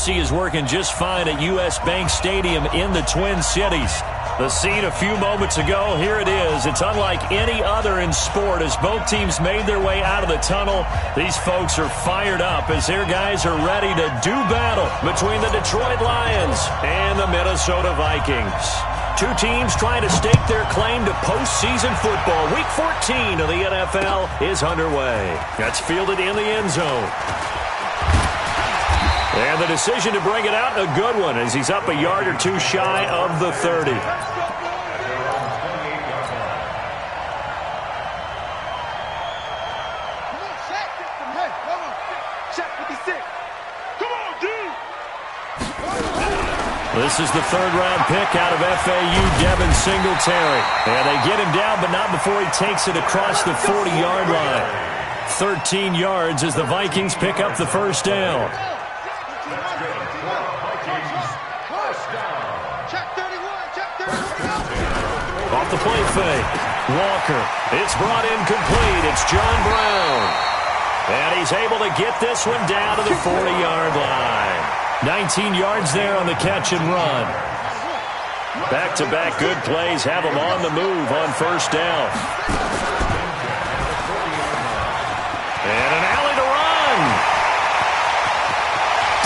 AC is working just fine at U.S. Bank Stadium in the Twin Cities. The scene a few moments ago, here it is. It's unlike any other in sport as both teams made their way out of the tunnel. These folks are fired up as their guys are ready to do battle between the Detroit Lions and the Minnesota Vikings. Two teams trying to stake their claim to postseason football. Week 14 of the NFL is underway. That's fielded in the end zone. And the decision to bring it out, a good one, as he's up a yard or two shy of the 30. This is the third-round pick out of FAU, Devin Singletary. And they get him down, but not before he takes it across the 40-yard line. 13 yards as the Vikings pick up the first down. Off the play fake. Walker. It's brought in complete. It's John Brown. And he's able to get this one down to the 40-yard line. 19 yards there on the catch and run. Back-to-back good plays have him on the move on first down. And an alley to run.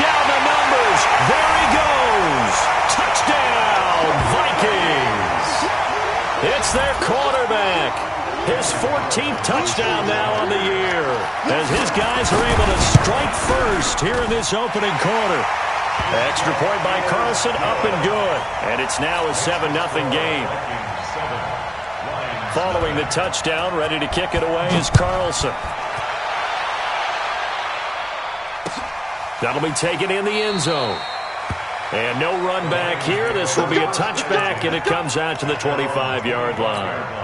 Down the numbers. There he goes. Touchdown, Vikings. It's their quarterback. His 14th touchdown now on the year. As his guys are able to strike first here in this opening quarter. Extra point by Carlson, up and good. And it's now a 7-0 game. Following the touchdown, ready to kick it away is Carlson. That'll be taken in the end zone. And no run back here. This will be a touchback, and it comes out to the 25-yard line.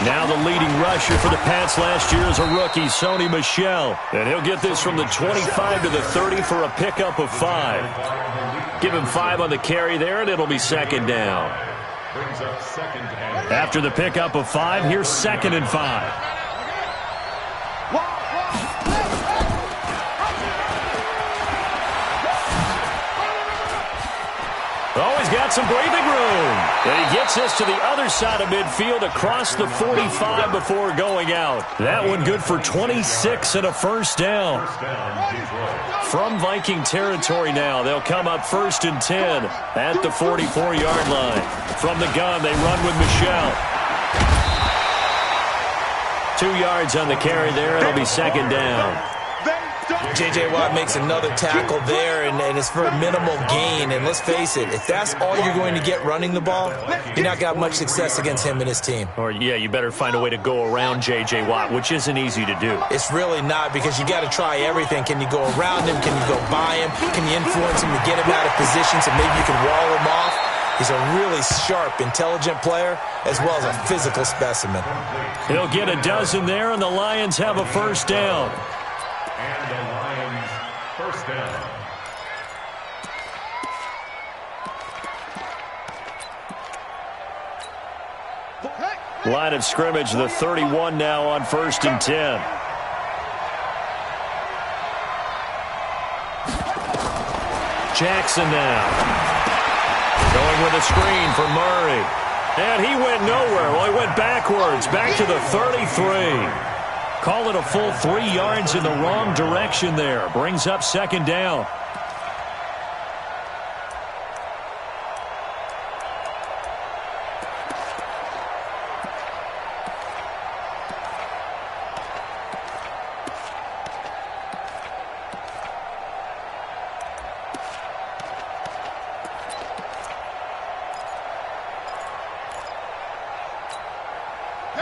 Now the leading rusher for the Pats last year is a rookie, Sony Michel. And he'll get this from the 25 to the 30 for a pickup of 5. Give him 5 on the carry there, and it'll be second down. After the pickup of 5, here's 2nd and 5. Oh, he's got some breathing room. And he gets this to the other side of midfield across the 45 before going out. That one good for 26 and a first down. From Viking territory now, they'll come up 1st and 10 at the 44-yard line. From the gun, they run with Michel. 2 yards on the carry there. It'll be second down. J.J. Watt makes another tackle there, and it's for a minimal gain. And let's face it, if that's all you're going to get running the ball, you're not got much success against him and his team. Or, yeah, you better find a way to go around J.J. Watt, which isn't easy to do. It's really not, because you got to try everything. Can you go around him? Can you go by him? Can you influence him to get him out of position so maybe you can wall him off? He's a really sharp, intelligent player, as well as a physical specimen. He'll get a dozen there, and the Lions have a first down. And the Lions first down. Line of scrimmage, the 31 now on 1st and 10. Jackson now. Going with a screen for Murray. And he went nowhere. Well, he went backwards, back to the 33. Call it a full 3 yards in the wrong direction there. Brings up second down.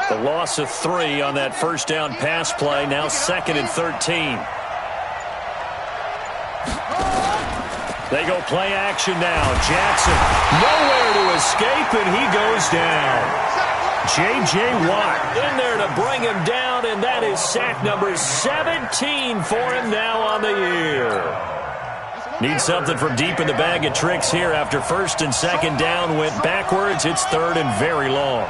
The loss of 3 on that first down pass play. Now 2nd and 13. They go play action now. Jackson nowhere to escape, and he goes down. J.J. Watt in there to bring him down, and that is sack number 17 for him now on the year. Need something from deep in the bag of tricks here after 1st and 2nd down went backwards. It's 3rd and very long.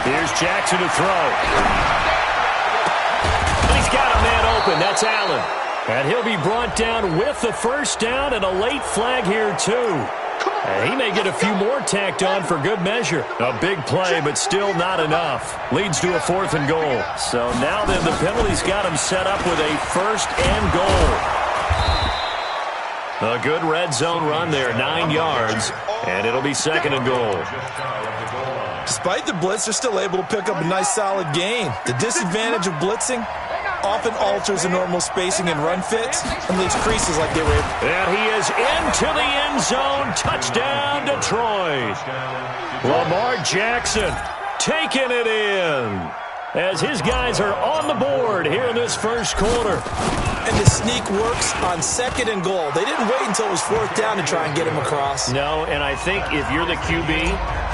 Here's Jackson to throw. And he's got a man open. That's Allen. And he'll be brought down with the first down and a late flag here, too. And he may get a few more tacked on for good measure. A big play, but still not enough. Leads to a 4th and goal. So now then the penalty's got him set up with a 1st and goal. A good red zone run there, 9 yards. And it'll be 2nd and goal. Despite the blitz, they're still able to pick up a nice solid gain. The disadvantage of blitzing often alters the normal spacing and run fits and leaves creases like they were. And he is into the end zone. Touchdown, Detroit. Lamar Jackson taking it in as his guys are on the board here in this first quarter. And the sneak works on 2nd and goal. They didn't wait until it was 4th down to try and get him across. No, and I think if you're the QB,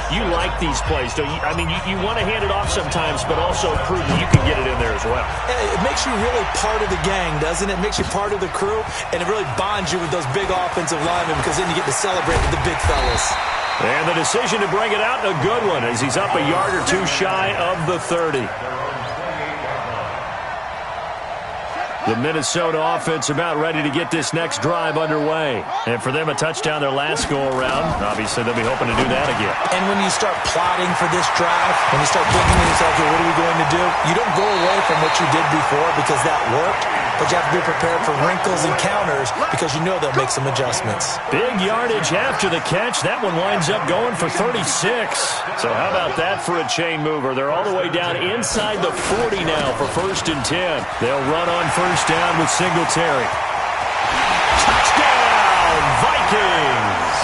you like these plays, don't you? I mean, you want to hand it off sometimes, but also prove that you can get it in there as well. It makes you really part of the gang, doesn't it? It makes you part of the crew, and it really bonds you with those big offensive linemen because then you get to celebrate with the big fellas. And the decision to bring it out, a good one, as he's up a yard or two shy of the 30. The Minnesota offense about ready to get this next drive underway. And for them, a touchdown their last go-around. Obviously, they'll be hoping to do that again. And when you start plotting for this drive, when you start thinking to yourself, okay, what are we going to do? You don't go away from what you did before because that worked, but you have to be prepared for wrinkles and counters because you know they'll make some adjustments. Big yardage after the catch. That one winds up going for 36. So how about that for a chain mover? They're all the way down inside the 40 now for 1st and 10. They'll run on first down with Singletary. Touchdown, Vikings!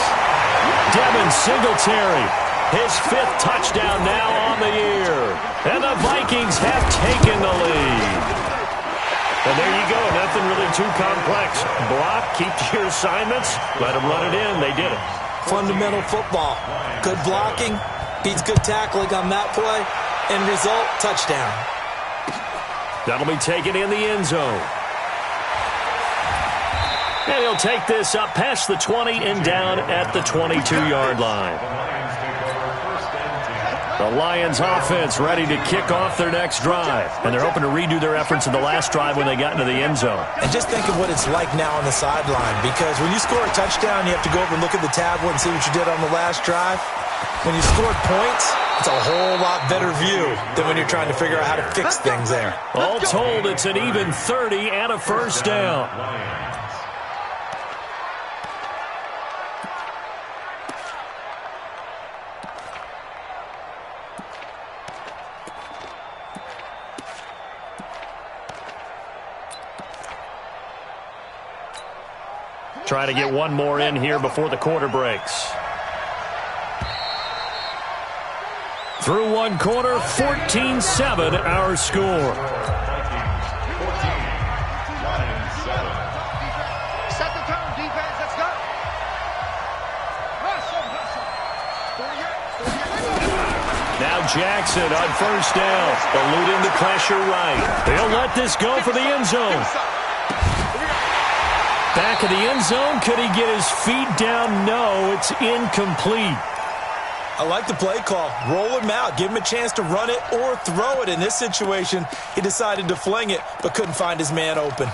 Devin Singletary, his 5th touchdown now on the year. And the Vikings have taken the lead. And there you go, nothing really too complex. Block, keep to your assignments, let them run it in. They did it. Fundamental football. Good blocking, beats good tackling on that play. End result, touchdown. That'll be taken in the end zone. And he'll take this up past the 20 and down at the 22-yard line. The Lions offense ready to kick off their next drive. And they're hoping to redo their efforts in the last drive when they got into the end zone. And just think of what it's like now on the sideline. Because when you score a touchdown, you have to go over and look at the tablet and see what you did on the last drive. When you scored points, it's a whole lot better view than when you're trying to figure out how to fix things there. All told, it's an even 30 and a first down. Trying to get one more in here before the quarter breaks. Through one quarter, 14-7 our score. Set the tone, defense. Let's go. Now Jackson on first down, eluding the pressure right. They'll let this go for the end zone. Back of the end zone. Could he get his feet down? No, it's incomplete. I like the play call. Roll him out. Give him a chance to run it or throw it. In this situation, he decided to fling it, but couldn't find his man open.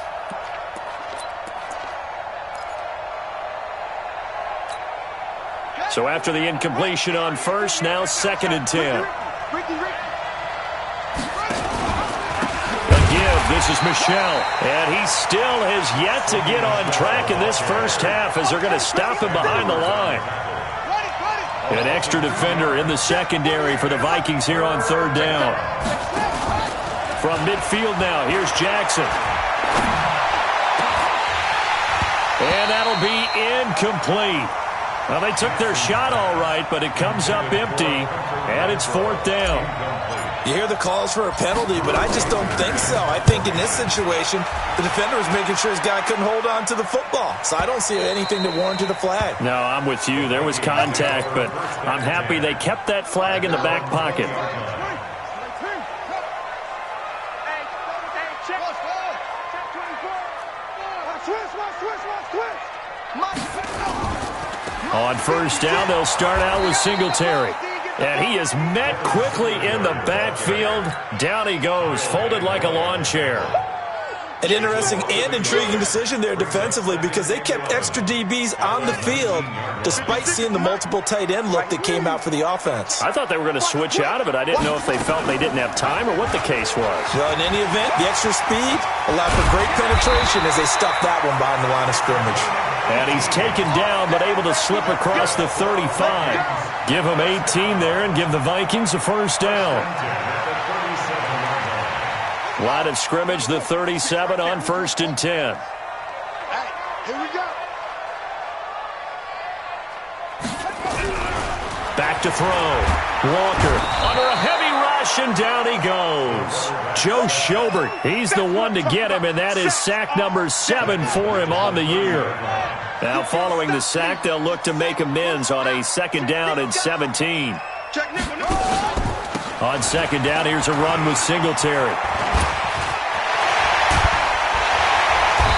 So after the incompletion on first, now 2nd and 10. This is Michel, and he still has yet to get on track in this first half as they're going to stop him behind the line. An extra defender in the secondary for the Vikings here on 3rd down. From midfield now, here's Jackson. And that'll be incomplete. Well, they took their shot all right, but it comes up empty, and it's 4th down. You hear the calls for a penalty, but I just don't think so. I think in this situation, the defender was making sure his guy couldn't hold on to the football. So I don't see anything that warranted a flag. No, I'm with you. There was contact, but I'm happy they kept that flag in the back pocket. On first down, they'll start out with Singletary. And he is met quickly in the backfield. Down he goes, folded like a lawn chair. An interesting and intriguing decision there defensively because they kept extra DBs on the field despite seeing the multiple tight end look that came out for the offense. I thought they were going to switch out of it. I didn't know if they felt they didn't have time or what the case was. Well, in any event, the extra speed allowed for great penetration as they stuffed that one behind the line of scrimmage. And he's taken down but able to slip across the 35. Give him 18 there and give the Vikings a first down. Line of scrimmage, the 37 on 1st and 10. Hey, here we go. Back to throw. Walker under a heavy rush, and down he goes. Joe Schobert, he's the one to get him, and that is sack number 7 for him on the year. Now following the sack, they'll look to make amends on a 2nd down and 17. Check nickel. On 2nd down, here's a run with Singletary.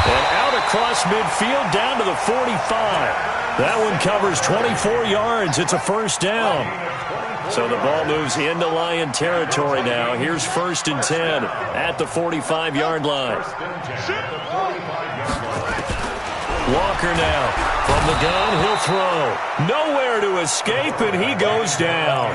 And out across midfield down to the 45. That one covers 24 yards. It's a first down. So the ball moves into Lion territory now. Here's 1st and 10 at the 45-yard line. Walker now from the gun. He'll throw. Nowhere to escape, and he goes down.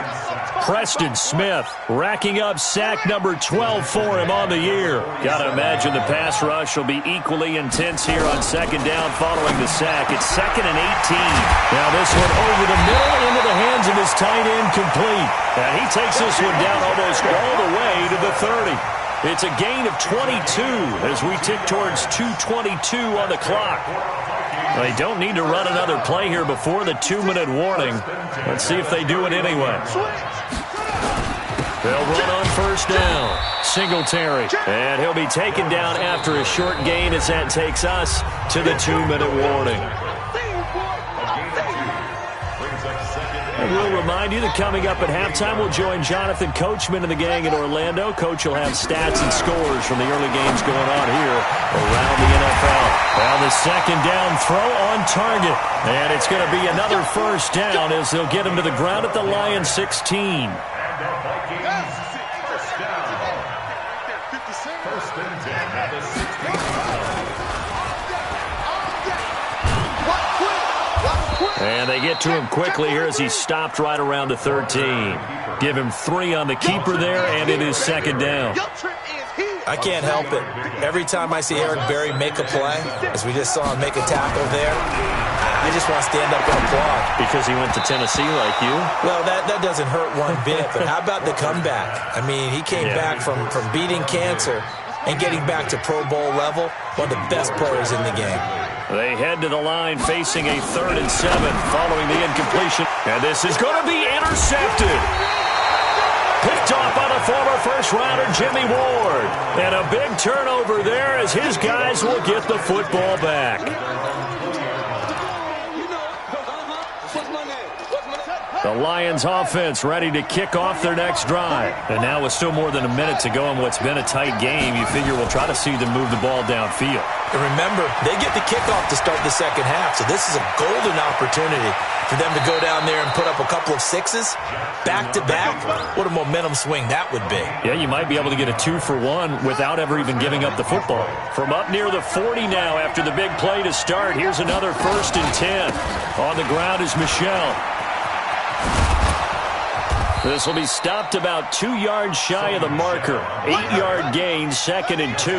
Preston Smith racking up sack number 12 for him on the year. Got to imagine the pass rush will be equally intense here on 2nd down following the sack. It's 2nd and 18. Now this one over the middle into the hands of his tight end, complete. And he takes this one down almost all the way to the 30. It's a gain of 22 as we tick towards 2:22 on the clock. They don't need to run another play here before the 2-minute warning. Let's see if they do it anyway. They'll run on 1st down. Singletary. And he'll be taken down after a short gain as that takes us to the 2-minute warning. And we'll remind you that coming up at halftime, we'll join Jonathan Coachman and the gang in Orlando. Coach will have stats and scores from the early games going on here around the NFL. Now the 2nd down throw on target. And it's going to be another first down as they'll get him to the ground at the Lions 16. And they get to him quickly here as he's stopped right around the 13. Give him 3 on the keeper there, and it is 2nd down. I can't help it. Every time I see Eric Berry make a play, as we just saw him make a tackle there, I just want to stand up and applaud. Because he went to Tennessee like you? Well, that doesn't hurt one bit, but how about the comeback? I mean, he came back from beating cancer and getting back to Pro Bowl level, one of the best players in the game. They head to the line facing a 3rd and 7 following the incompletion. And this is going to be intercepted. Picked off by the former first-rounder Jimmy Ward. And a big turnover there as his guys will get the football back. The Lions offense ready to kick off their next drive. And now with still more than a minute to go in what's been a tight game, you figure we'll try to see them move the ball downfield. And remember, they get the kickoff to start the 2nd half, so this is a golden opportunity for them to go down there and put up a couple of 6s back-to-back. What a momentum swing that would be. Yeah, you might be able to get a 2-for-1 without ever even giving up the football. From up near the 40 now after the big play to start, here's another 1st and 10. On the ground is Michel. This will be stopped about 2 yards shy of the marker. 8-yard gain, 2nd and 2.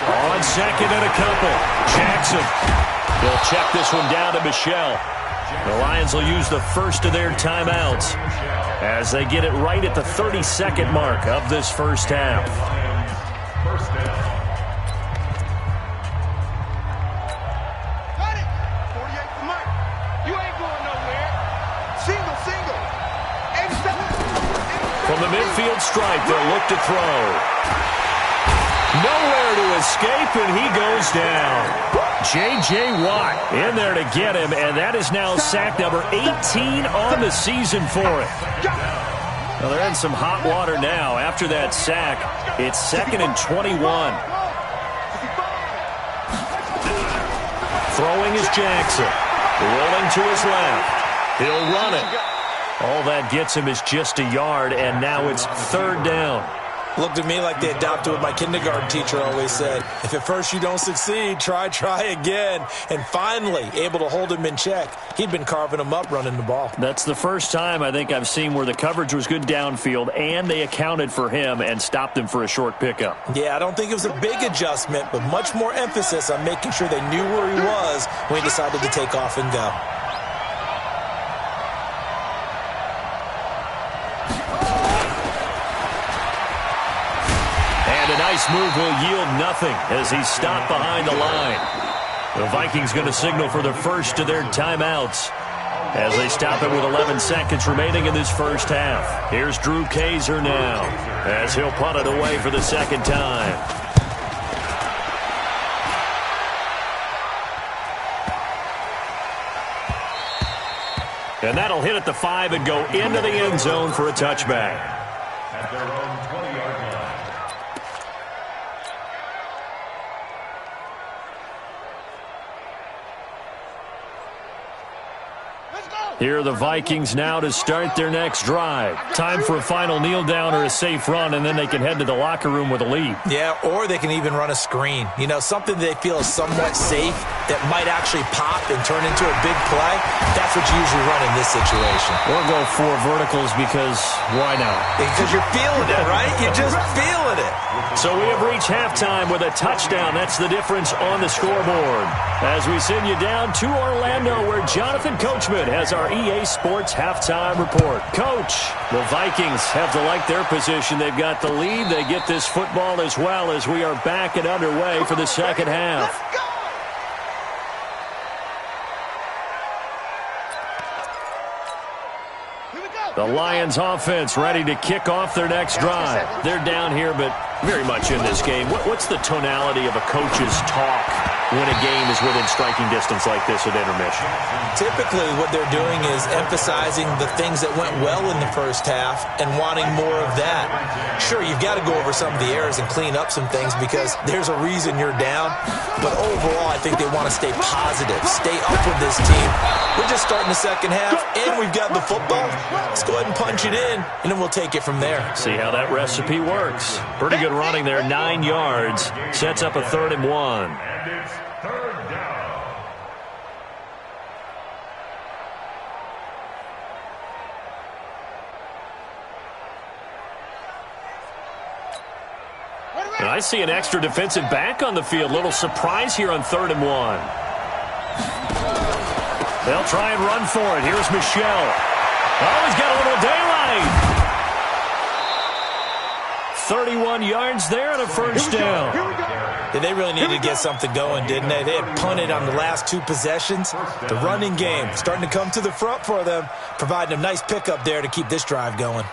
On 2nd and a couple. Jackson. They'll check this one down to Michel. The Lions will use the first of their timeouts as they get it right at the 32nd mark of this first half. From the midfield stripe, they'll look to throw. Nowhere to escape, and he goes down. J.J. Watt in there to get him, and that is now sack number 18 on the season for him. Well, they're in some hot water now. After that sack, it's 2nd and 21. Throwing is Jackson. Rolling to his left. He'll run it. All that gets him is just a yard, and now it's 3rd down. Looked to me like they adopted what my kindergarten teacher always said. If at first you don't succeed, try again. And finally, able to hold him in check. He'd been carving him up running the ball. That's the first time I think I've seen where the coverage was good downfield, and they accounted for him and stopped him for a short pickup. Yeah, I don't think it was a big adjustment, but much more emphasis on making sure they knew where he was when he decided to take off and go. A nice move will yield nothing as he's stopped behind the line. The Vikings going to signal for the first of their timeouts as they stop it with 11 seconds remaining in this first half. Here's Drew Kaiser now as he'll punt it away for the second time. And that'll hit at the 5 and go into the end zone for a touchback. At their own 20-yard line. Here are the Vikings now to start their next drive. Time for a final kneel down or a safe run, and then they can head to the locker room with a lead. Yeah, or they can even run a screen. You know, something they feel is somewhat safe that might actually pop and turn into a big play. That's what you usually run in this situation. Or go 4 verticals because why not? Because you're feeling it, right? You're just feeling it. So we have reached halftime with a touchdown. That's the difference on the scoreboard. As we send you down to Orlando, where Jonathan Coachman has our EA Sports halftime report. Coach, the Vikings have to like their position. They've got the lead. They get this football as well as we are back and underway for the second half. The Lions offense ready to kick off their next drive. They're down here, but very much in this game. What's the tonality of a coach's talk when a game is within striking distance like this at intermission? Typically, what they're doing is emphasizing the things that went well in the first half and wanting more of that. Sure, you've got to go over some of the errors and clean up some things because there's a reason you're down. But overall, I think they want to stay positive, stay up with this team. We're just starting the second half, and we've got the football. Let's go ahead and punch it in, and then we'll take it from there. See how that recipe works. Pretty good running there, 9 yards. Sets up a 3rd and 1. And it's 3rd down. And I see an extra defensive back on the field. Little surprise here on 3rd and 1. They'll try and run for it. Here's Michelle. Oh, he's got a little daylight. 31 yards there and a first down. Yeah, they really needed to get something going, didn't they? They had punted on the last 2 possessions. The running game starting to come to the front for them, providing a nice pickup there to keep this drive going.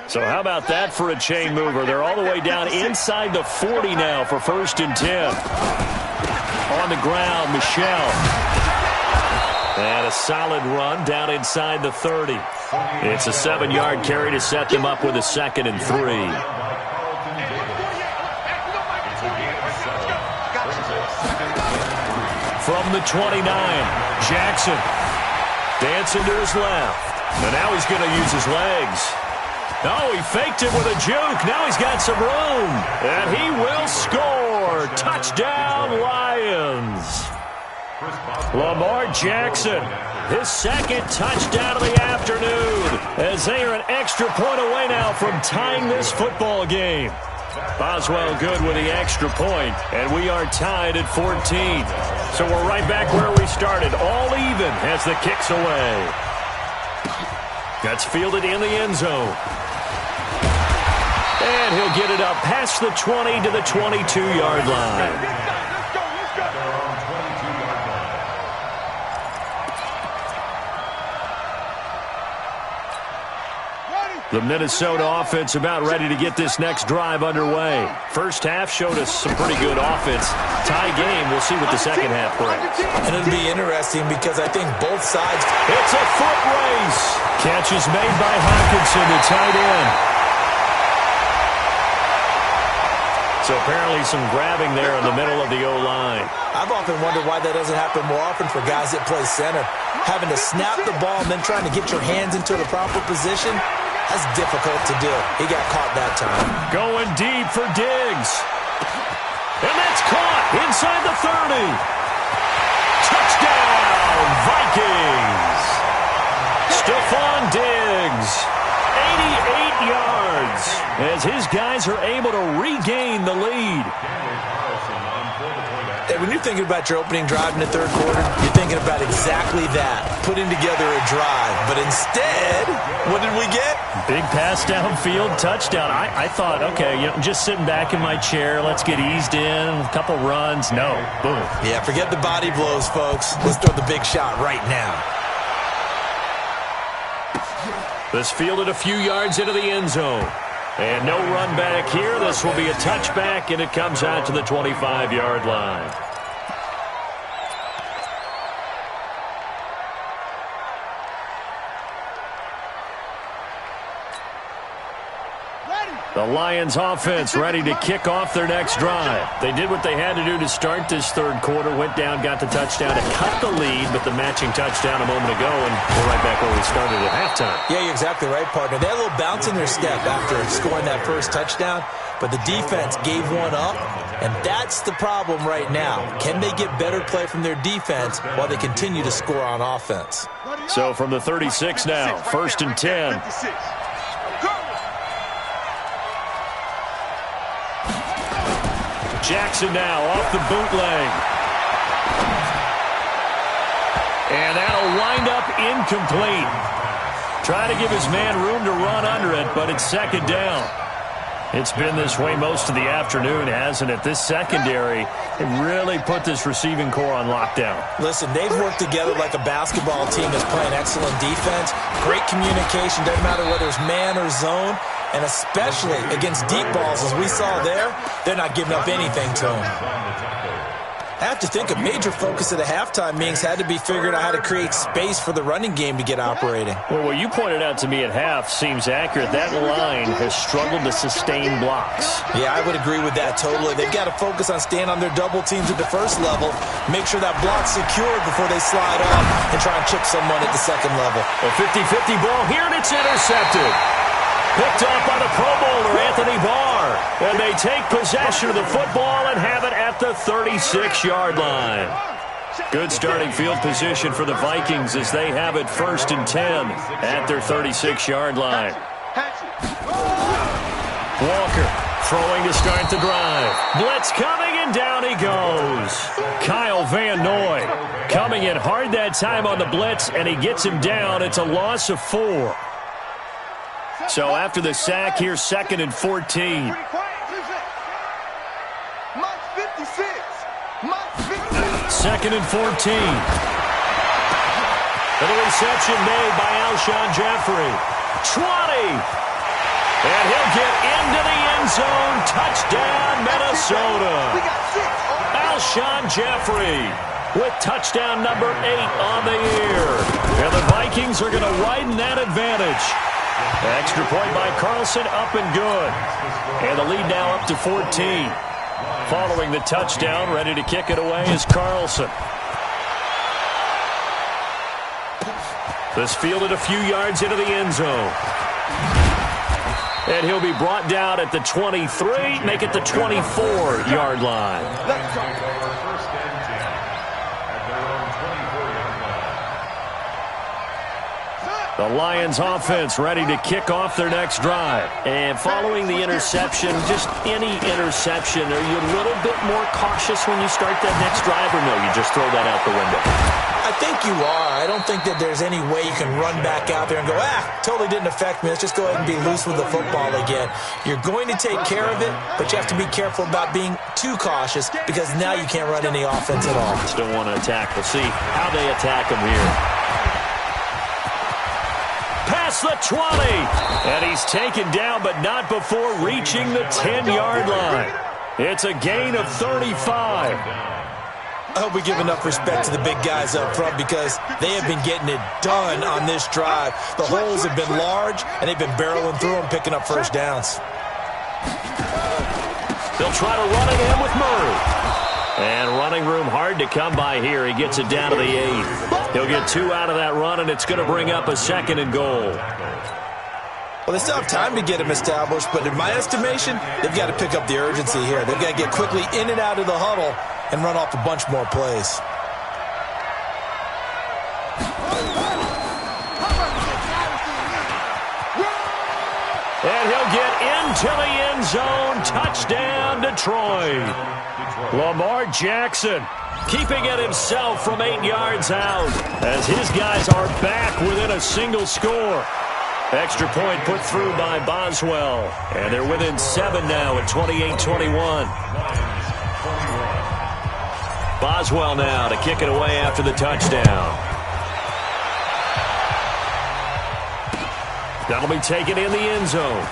So how about that for a chain mover? They're all the way down inside the 40 now for 1st and 10. On the ground, Michelle. And a solid run down inside the 30. It's a 7-yard carry to set them up with a 2nd and 3. From the 29, Jackson dancing to his left. And now he's going to use his legs. Oh, he faked it with a juke. Now he's got some room. And he will score. Touchdown, Lions. Lamar Jackson, his 2nd touchdown of the afternoon, as they are an extra point away now from tying this football game. Boswell good with the extra point, and we are tied at 14. So we're right back where we started, all even as the kick's away. That's fielded in the end zone. And he'll get it up past the 20 to the 22-yard line. The Minnesota offense about ready to get this next drive underway. First half showed us some pretty good offense. Tie game. We'll see what the second half brings. And it'll be interesting because I think both sides. It's a foot race. Catch is made by Hawkinson, the tight end. So apparently some grabbing there in the middle of the O-line. I've often wondered why that doesn't happen more often for guys that play center. Having to snap the ball and then trying to get your hands into the proper position, that's difficult to do. He got caught that time. Going deep for Diggs. And that's caught inside the 30. Touchdown, Vikings. Stephon Diggs. 88 yards as his guys are able to regain the lead. Hey, when you're thinking about your opening drive in the third quarter, you're thinking about exactly that, putting together a drive. But instead, what did we get? Big pass downfield, touchdown. I thought, okay, I'm just sitting back in my chair. Let's get eased in, a couple runs. No, boom. Yeah, forget the body blows, folks. Let's throw the big shot right now. This fielded a few yards into the end zone. And no run back here. This will be a touchback, and it comes out to the 25-yard line. The Lions offense ready to kick off their next drive. They did what they had to do to start this third quarter, went down, got the touchdown to cut the lead, but the matching touchdown a moment ago, and we're right back where we started at halftime. Yeah, you're exactly right, partner. They had a little bounce in their step after scoring that first touchdown, but the defense gave one up, and that's the problem right now. Can they get better play from their defense while they continue to score on offense? So from the 36 now, 1st and 10. Jackson now off the bootleg. And that'll wind up incomplete. Try to give his man room to run under it, but it's second down. It's been this way most of the afternoon, hasn't it? This secondary, it really put this receiving core on lockdown. Listen, they've worked together like a basketball team that's playing excellent defense. Great communication, doesn't matter whether it's man or zone. And especially against deep balls, as we saw there, they're not giving up anything to them. I have to think a major focus of the halftime meetings had to be figuring out how to create space for the running game to get operating. Well, what you pointed out to me at half seems accurate. That line has struggled to sustain blocks. Yeah, I would agree with that totally. They've got to focus on staying on their double teams at the first level, make sure that block's secured before they slide off and try and chip someone at the second level. A 50-50 ball here, and it's intercepted. Picked up by the Pro Bowler, Anthony Barr. And they take possession of the football and have it at the 36-yard line. Good starting field position for the Vikings as they have it 1st and 10 at their 36-yard line. Walker throwing to start the drive. Blitz coming, and down he goes. Kyle Van Noy coming in hard that time on the blitz, and he gets him down. It's a loss of 4. So after the sack, here's 2nd and 14. 2nd and 14. And the reception made by Alshon Jeffrey. 20. And he'll get into the end zone. Touchdown, Minnesota. Alshon Jeffrey with touchdown number 8 on the year. And the Vikings are going to widen that advantage. Extra point by Carlson, up and good. And the lead now up to 14. Following the touchdown, ready to kick it away is Carlson. This fielded a few yards into the end zone. And he'll be brought down at the 23, make it the 24-yard line. The Lions offense ready to kick off their next drive. And following the interception, just any interception, are you a little bit more cautious when you start that next drive, or no, you just throw that out the window? I think you are. I don't think that there's any way you can run back out there and go, totally didn't affect me. Let's just go ahead and be loose with the football again. You're going to take care of it, but you have to be careful about being too cautious because now you can't run any offense at all. Still want to attack. We'll see how they attack them here. Pass across the 20. And he's taken down, but not before reaching the 10-yard line. It's a gain of 35. I hope we give enough respect to the big guys up front because they have been getting it done on this drive. The holes have been large, and they've been barreling through them, picking up first downs. They'll try to run it in with Murray. And running room hard to come by here. He gets it down to the 8. He'll get 2 out of that run, and it's going to bring up a 2nd and goal. Well, they still have time to get him established, but in my estimation, they've got to pick up the urgency here. They've got to get quickly in and out of the huddle and run off a bunch more plays. And he'll get into the end zone. Touchdown, Detroit. Lamar Jackson keeping it himself from 8 yards out as his guys are back within a single score. Extra point put through by Boswell. And they're within 7 now at 28-21. Boswell now to kick it away after the touchdown. That'll be taken in the end zone.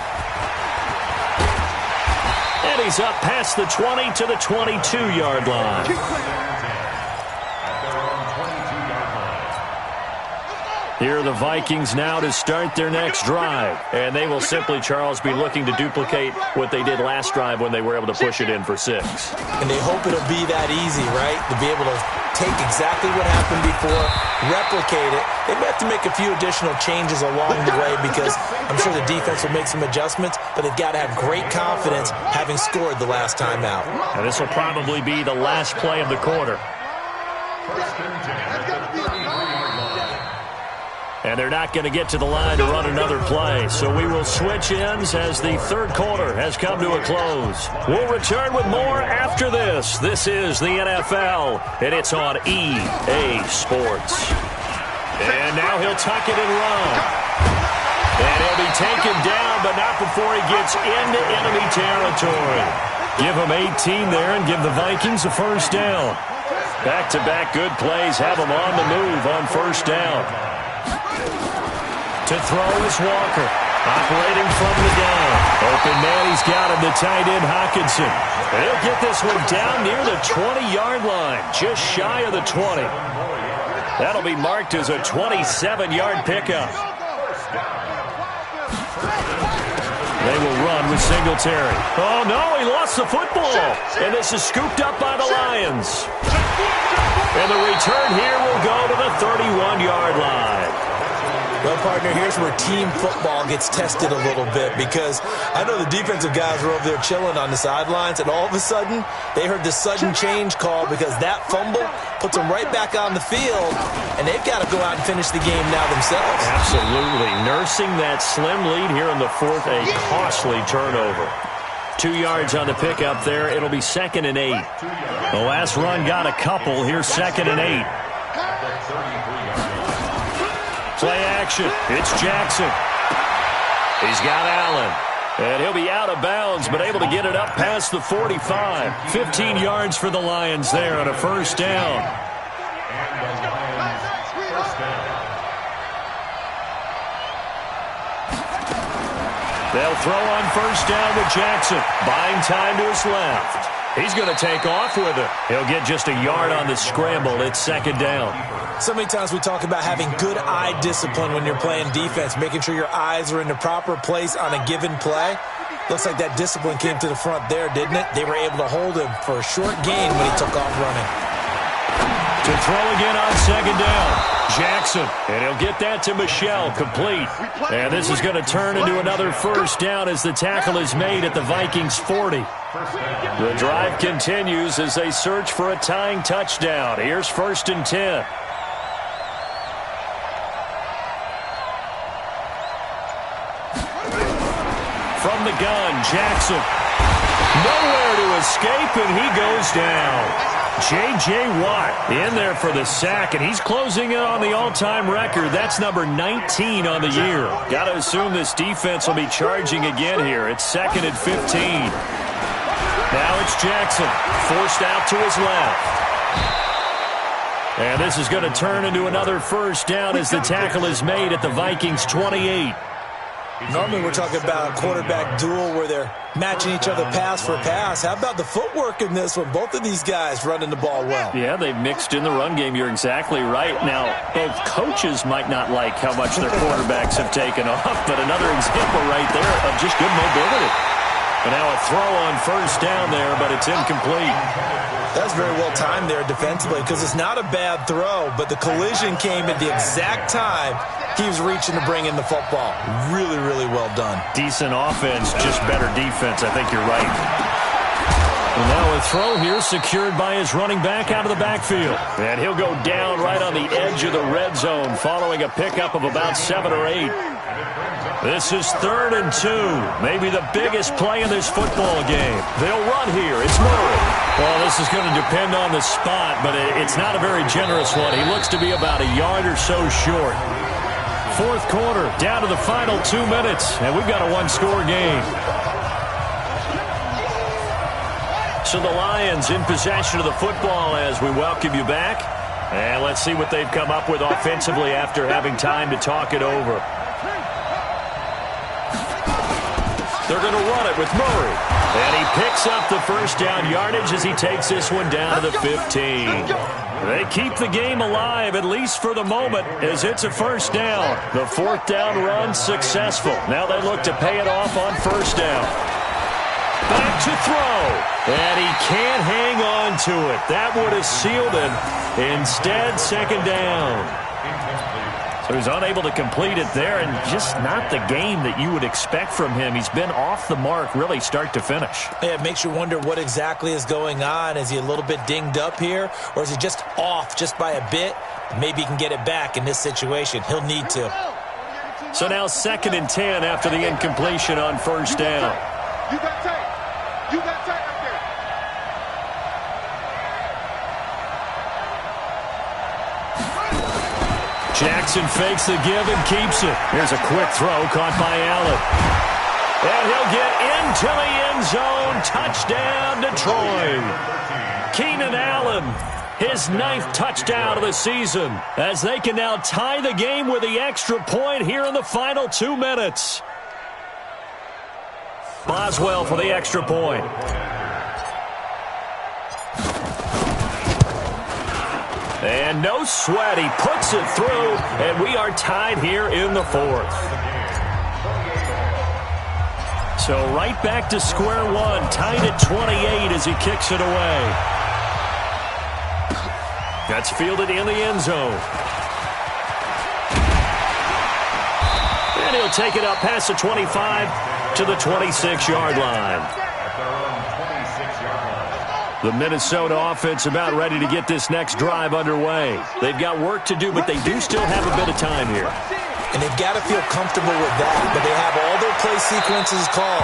And he's up past the 20 to the 22-yard line. Here are the Vikings now to start their next drive. And they will simply, Charles, be looking to duplicate what they did last drive when they were able to push it in for 6. And they hope it'll be that easy, right? To be able to take exactly what happened before, replicate it. They may have to make a few additional changes along the way because I'm sure the defense will make some adjustments, but they've got to have great confidence having scored the last time out. And this will probably be the last play of the quarter. And they're not going to get to the line to run another play. So we will switch ends as the third quarter has come to a close. We'll return with more after this. This is the NFL, and it's on EA Sports. And now he'll tuck it and run. And he'll be taken down, but not before he gets into enemy territory. Give him 18 there and give the Vikings a first down. Back-to-back good plays have him on the move on first down. To throw is Walker. Operating from the gun. Open man, he's got him, the tight end Hockenson. And he'll get this one down near the 20-yard line, just shy of the 20. That'll be marked as a 27-yard pickup. They will run with Singletary. Oh, no, he lost the football. And this is scooped up by the Lions. And the return here will go to the 31-yard line. Well, partner, here's where team football gets tested a little bit because I know the defensive guys were over there chilling on the sidelines, and all of a sudden, they heard the sudden change call because that fumble puts them right back on the field, and they've got to go out and finish the game now themselves. Absolutely. Nursing that slim lead here in the fourth, a costly turnover. 2 yards on the pickup there. It'll be 2nd and 8. The last run got a couple. Here's 2nd and 8. Play action. It's Jackson. He's got Allen. And he'll be out of bounds, but able to get it up past the 45. 15 yards for the Lions there on a first down. They'll throw on first down with Jackson. Buying time to his left. He's going to take off with it. He'll get just a yard on the scramble. It's 2nd down. So many times we talk about having good eye discipline when you're playing defense, making sure your eyes are in the proper place on a given play. Looks like that discipline came to the front there, didn't it? They were able to hold him for a short gain when he took off running. To throw again on 2nd down. Jackson, and he'll get that to Michel, complete. And this is going to turn into another first down as the tackle is made at the Vikings 40. The drive continues as they search for a tying touchdown. Here's 1st and 10. From the gun, Jackson. Nowhere to escape, and he goes down. J.J. Watt in there for the sack, and he's closing in on the all-time record. That's number 19 on the year. Got to assume this defense will be charging again here. It's 2nd and 15. Now it's Jackson, forced out to his left. And this is going to turn into another first down as the tackle is made at the Vikings 28. Normally we're talking about a quarterback duel where they're matching each other pass for pass. How about the footwork in this one? Both of these guys running the ball well. Yeah, they've mixed in the run game. You're exactly right. Now, both coaches might not like how much their quarterbacks have taken off, but another example right there of just good mobility. And now a throw on first down there, but it's incomplete. That's very well timed there defensively because it's not a bad throw, but the collision came at the exact time he was reaching to bring in the football. Really, really well done. Decent offense, just better defense. I think you're right. And now a throw here secured by his running back out of the backfield. And he'll go down right on the edge of the red zone following a pickup of about 7 or 8. This is 3rd and 2. Maybe the biggest play in this football game. They'll run here. It's Murray. Well, this is going to depend on the spot, but it's not a very generous one. He looks to be about a yard or so short. 4th quarter, down to the final 2 minutes, and we've got a one-score game. So the Lions in possession of the football as we welcome you back. And let's see what they've come up with offensively after having time to talk it over. They're going to run it with Murray. And he picks up the first down yardage as he takes this one down to the 15. They keep the game alive, at least for the moment, as it's a first down. The 4th down run successful. Now they look to pay it off on first down. Back to throw. And he can't hang on to it. That would have sealed him. Instead, 2nd down. So he's unable to complete it there, and just not the game that you would expect from him. He's been off the mark really start to finish. Yeah, it makes you wonder what exactly is going on. Is he a little bit dinged up here, or is he just off just by a bit? Maybe he can get it back in this situation. He'll need to. So now 2nd and 10 after the incompletion on first down. You got tape. You got tape up there. Jackson fakes the give and keeps it. Here's a quick throw caught by Allen. And he'll get into the end zone. Touchdown, Detroit. Keenan Allen, his 9th touchdown of the season, as they can now tie the game with the extra point here in the final 2 minutes. Boswell for the extra point. And no sweat, he puts it through, and we are tied here in the 4th. So right back to square one, tied at 28 as he kicks it away. That's fielded in the end zone. And he'll take it up past the 25 to the 26-yard line. The Minnesota offense about ready to get this next drive underway. They've got work to do, but they do still have a bit of time here. And they've got to feel comfortable with that, but they have all their play sequences called.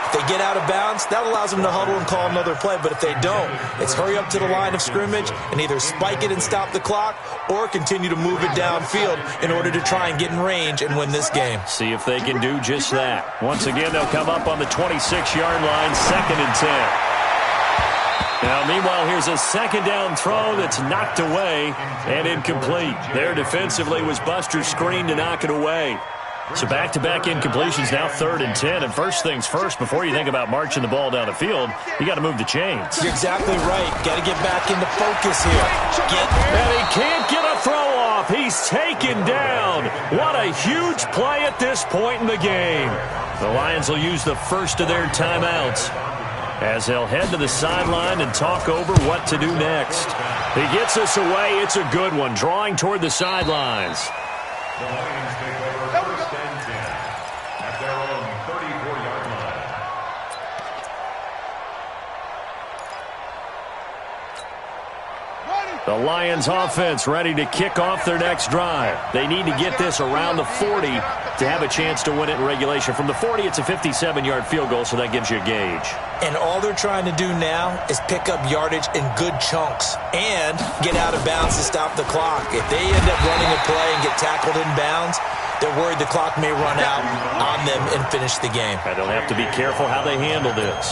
If they get out of bounds, that allows them to huddle and call another play, but if they don't, it's hurry up to the line of scrimmage and either spike it and stop the clock or continue to move it downfield in order to try and get in range and win this game. See if they can do just that. Once again, they'll come up on the 26-yard line, 2nd and 10. Now, meanwhile, here's a 2nd down throw that's knocked away and incomplete. There defensively was Buster's screen to knock it away. So back-to-back incompletions, now 3rd and 10. And first things first, before you think about marching the ball down the field, you got to move the chains. You're exactly right. Got to get back into focus here. And he can't get a throw off. He's taken down. What a huge play at this point in the game. The Lions will use the first of their timeouts as they'll head to the sideline and talk over what to do next. He gets us away. It's a good one, drawing toward the sidelines. The Lions take over 1st and 10 at their own 34-yard line. The Lions offense ready to kick off their next drive. They need to get this around the 40 to have a chance to win it in regulation. From the 40, it's a 57-yard field goal, so that gives you a gauge. And all they're trying to do now is pick up yardage in good chunks and get out of bounds to stop the clock. If they end up running a play and get tackled in bounds, they're worried the clock may run out on them and finish the game. And they'll have to be careful how they handle this.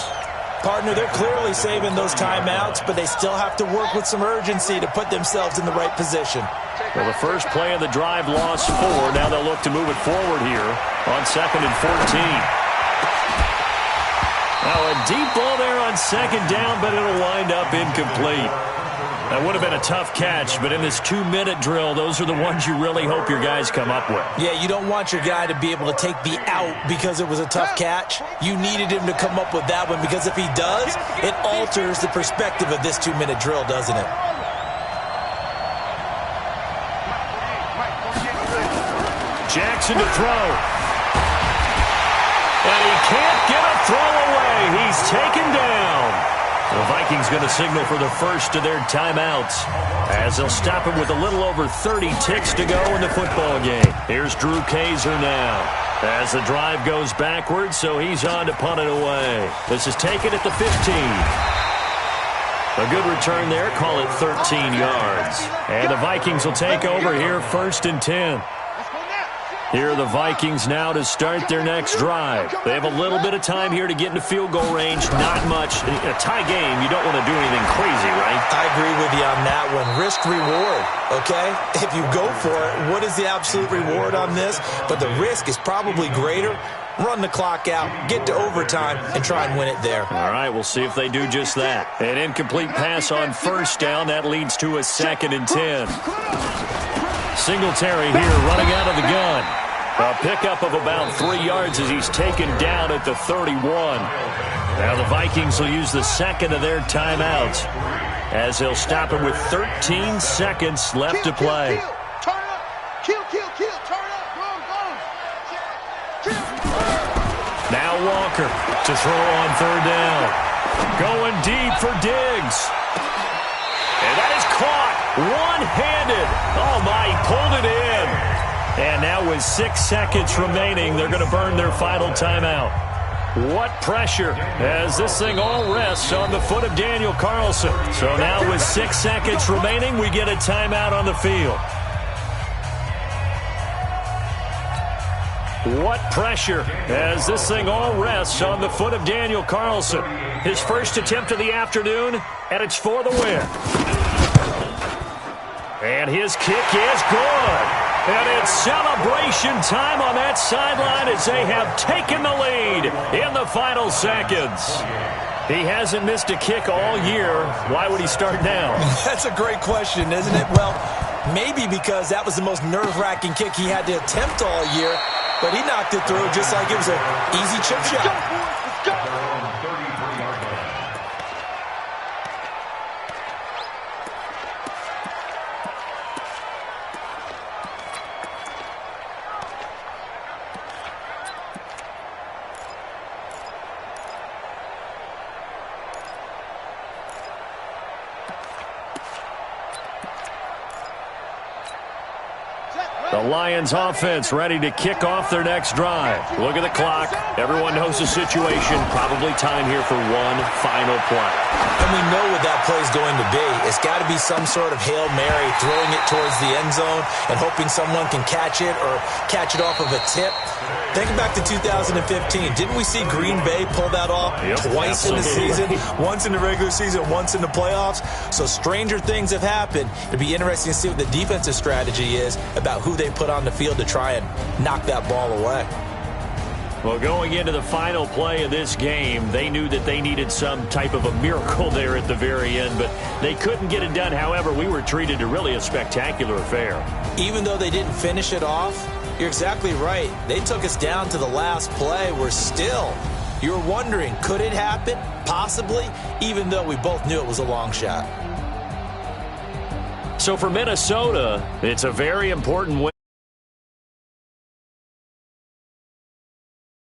Partner, they're clearly saving those timeouts, but they still have to work with some urgency to put themselves in the right position. Well, the first play of the drive lost 4. Now they'll look to move it forward here on 2nd and 14. Now a deep ball there on 2nd down, but it'll wind up incomplete. That would have been a tough catch, but in this 2-minute drill, those are the ones you really hope your guys come up with. Yeah, you don't want your guy to be able to take the out because it was a tough catch. You needed him to come up with that one, because if he does, it alters the perspective of this 2-minute drill, doesn't it? Jackson to throw. And he can't get a throw away. He's taken down. The Vikings going to signal for the first of their timeouts as they'll stop him with a little over 30 ticks to go in the football game. Here's Drew Kaiser now as the drive goes backwards, so he's on to punt it away. This is taken at the 15. A good return there. Call it 13 yards. And the Vikings will take over here 1st and 10. Here are the Vikings now to start their next drive. They have a little bit of time here to get into field goal range. Not much. In a tie game, you don't want to do anything crazy, right? I agree with you on that one. Risk-reward, okay? If you go for it, what is the absolute reward on this? But the risk is probably greater. Run the clock out, get to overtime, and try and win it there. All right, we'll see if they do just that. An incomplete pass on 1st down. That leads to a 2nd and 10. Singletary here running out of the gun. A pickup of about 3 yards as he's taken down at the 31. Now the Vikings will use the 2nd of their timeouts as they'll stop him with 13 seconds left to play. Turn up. Kill. Turn up. Go. Now Walker to throw on 3rd down. Going deep for Diggs. And that is caught one-handed. Oh, my, he pulled it in. And now with 6 seconds remaining, they're going to burn their final timeout. What pressure as this thing all rests on the foot of Daniel Carlson. So now with 6 seconds remaining, we get a timeout on the field. What pressure as this thing all rests on the foot of Daniel Carlson. His first attempt of the afternoon, and it's for the win. And his kick is good. And it's celebration time on that sideline as they have taken the lead in the final seconds. He hasn't missed a kick all year. Why would he start now? That's a great question, isn't it? Well, maybe because that was the most nerve-wracking kick he had to attempt all year, but he knocked it through just like it was an easy chip shot. Let's go. The Lions offense ready to kick off their next drive. Look at the clock. Everyone knows the situation. Probably time here for one final play. And we know what that play is going to be. It's got to be some sort of Hail Mary, throwing it towards the end zone and hoping someone can catch it or catch it off of a tip. Think back to 2015. Didn't we see Green Bay pull that off twice in the season? Once in the regular season, once in the playoffs. So stranger things have happened. It'd be interesting to see what the defensive strategy is about who they put on the field to try and knock that ball away. Well, going into the final play of this game, they knew that they needed some type of a miracle there at the very end, but they couldn't get it done. However, we were treated to really a spectacular affair. Even though they didn't finish it off, you're exactly right. They took us down to the last play. We're still, you're wondering, could it happen? Possibly, even though we both knew it was a long shot. So for Minnesota, it's a very important win.